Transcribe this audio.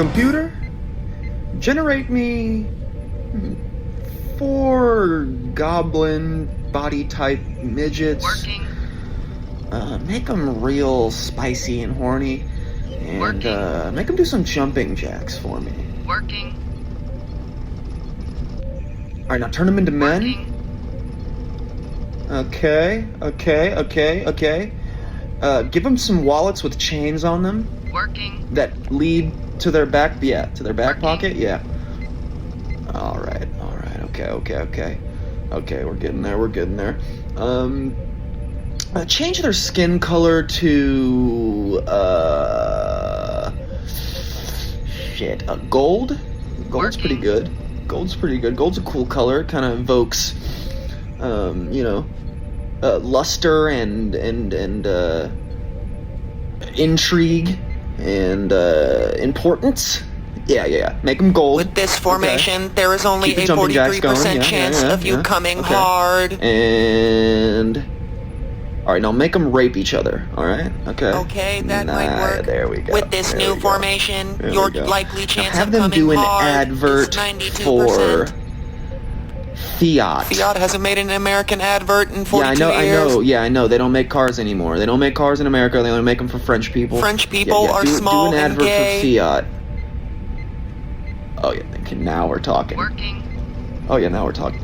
Computer, generate me 4 goblin body type midgets. Working. Make them real spicy and horny, and make them do some jumping jacks for me. Working. All right, now turn them into men. Working. Okay. Give them some wallets with chains on them Working. that lead to their back. Yeah, to their back Working. pocket. Yeah. All right. Okay, we're getting there. Change their skin color to gold. Gold's pretty good. Gold's a cool color. Kind of evokes, luster and intrigue and importance. Yeah. Make them gold. With this formation, there is only Keep the a jumping jacks 43% going. chance of you coming Okay. hard. And all right, now make them rape each other. All right. Okay. Okay, that might work. There we go. With this There new we go. formation, There your we go. likely Now chance have of them coming do an hard advert is 92%. for Fiat. Fiat hasn't made an American advert in 42 I years. know. They don't make cars anymore. They don't make cars in America. They only make them for French people. French people are do small an and advert gay. for Fiat. Oh yeah. Okay, now we're talking. Working. Oh yeah, now we're talking.